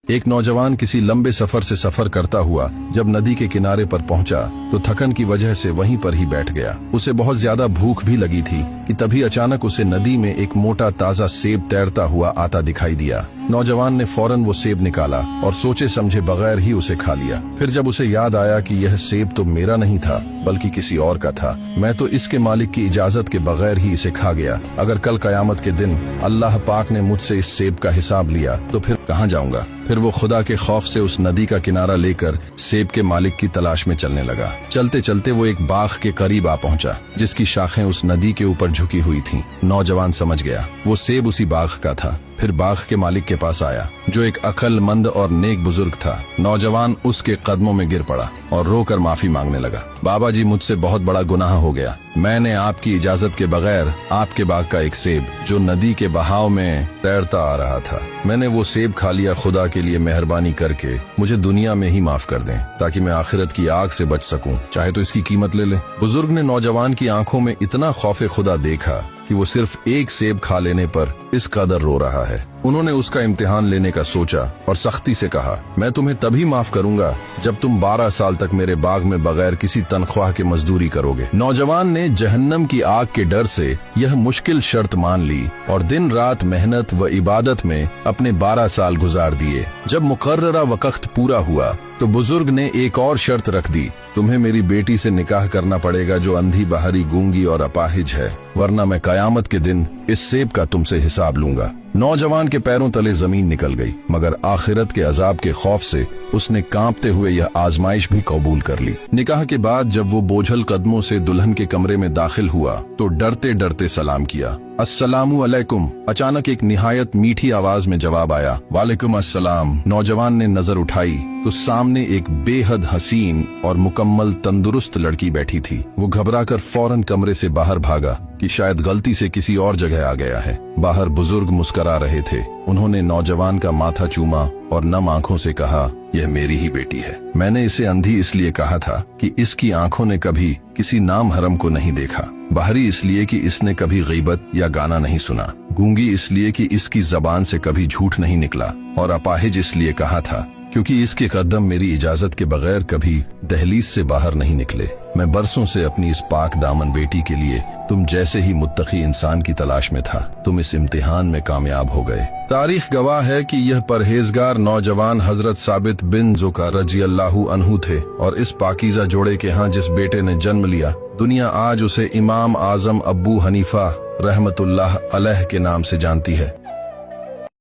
ایک नौजवान किसी लंबे सफर से सफर करता हुआ जब नदी के किनारे पर पहुंचा तो थकन की वजह से वहीं पर ही बैठ गया। उसे बहुत ज्यादा भूख भी लगी थी कि तभी अचानक उसे नदी में एक मोटा ताजा सेब तैरता हुआ आता दिखाई दिया। नौजवान ने फौरन वो सेब निकाला और सोचे समझे बगैर ही उसे खा लिया। फिर जब उसे याद आया कि यह सेब तो मेरा नहीं था बल्कि किसी और का था, मैं तो इसके मालिक की इजाजत के बगैर ही इसे खा गया। अगर कल कयामत के दिन अल्लाह पाक ने मुझसे इस सेब का हिसाब लिया तो फिर कहाँ जाऊंगा। फिर वो खुदा के खौफ से उस नदी का किनारा लेकर सेब के मालिक की तलाश में चलने लगा। चलते चलते वो एक बाग के करीब आ पहुंचा जिसकी शाखें उस नदी के ऊपर झुकी हुई थीं। नौजवान समझ गया वो सेब उसी बाग का था। फिर बाग के मालिक के पास आया जो एक अक्लमंद और नेक बुजुर्ग था। नौजवान उसके कदमों में गिर पड़ा और रोकर माफी मांगने लगा। बाबा जी, मुझसे बहुत बड़ा गुनाह हो गया। मैंने आपकी इजाजत के बगैर आपके बाग का एक सेब जो नदी के बहाव में तैरता आ रहा था, मैंने वो सेब खा लिया। खुदा के लिए मेहरबानी करके मुझे दुनिया में ही माफ कर दें ताकि मैं आखिरत की आग से बच सकूं, चाहे तो इसकी कीमत ले लें। बुजुर्ग ने नौजवान की आंखों में इतना खौफे खुदा देखा कि वो सिर्फ एक सेब खा लेने पर इस कदर रो रहा है। उन्होंने उसका इम्तिहान लेने का सोचा और सख्ती से कहा, मैं तुम्हें तभी माफ करूंगा जब तुम 12 साल तक मेरे बाग में बगैर किसी तनख्वाह के मजदूरी करोगे। नौजवान ने जहन्नम की आग के डर से यह मुश्किल शर्त मान ली और दिन रात मेहनत व इबादत में अपने 12 साल गुजार दिए। जब मुकर्ररा वक्त पूरा हुआ तो बुजुर्ग ने एक और शर्त रख दी, तुम्हें मेरी बेटी से निकाह करना पड़ेगा जो अंधी, बहरी, गूंगी और अपाहिज है, वरना मैं कयामत के दिन इस सेब का तुमसे हिसाब लूंगा। नौजवान के पैरों तले जमीन निकल गई, मगर आखिरत के अजाब के खौफ से उसने कांपते हुए यह आजमाइश भी कबूल कर ली। निकाह के बाद जब वो बोझल कदमों से दुल्हन के कमरे में दाखिल हुआ तो डरते डरते सलाम किया, अस्सलामु अलैकुम। अचानक एक निहायत मीठी आवाज में जवाब आया, वालेकुम अस्सलाम। नौजवान ने नजर उठाई तो सामने एक बेहद हसीन और मुकम्मल तंदुरुस्त लड़की बैठी थी। वो घबराकर फौरन कमरे से बाहर भागा कि शायद गलती से किसी और जगह आ गया है। बाहर बुजुर्ग मुस्करा रहे थे। उन्होंने नौजवान का माथा चूमा और नम आंखों से कहा, यह मेरी ही बेटी है। मैंने इसे अंधी इसलिए कहा था कि इसकी आंखों ने कभी किसी नाम हरम को नहीं देखा, बहरी इसलिए कि इसने कभी गीबत या गाना नहीं सुना, गूंगी इसलिए कि इसकी जबान से कभी झूठ नहीं निकला, और अपाहिज इसलिए कहा था क्योंकि इसके कदम मेरी इजाजत के बगैर कभी दहलीज से बाहर नहीं निकले। मैं बरसों से अपनी इस पाक दामन बेटी के लिए तुम जैसे ही मुत्तकी इंसान की तलाश में था। तुम इस इम्तिहान में कामयाब हो गए। तारीख गवाह है कि यह परहेजगार नौजवान हजरत साबित बिन ज़ुका रजी अल्लाहु अन्हु थे और इस पाकीज़ा जोड़े के यहाँ जिस बेटे ने जन्म लिया, दुनिया आज उसे इमाम आजम अबू हनीफा रहमतुल्लाह अलैह के नाम से जानती है।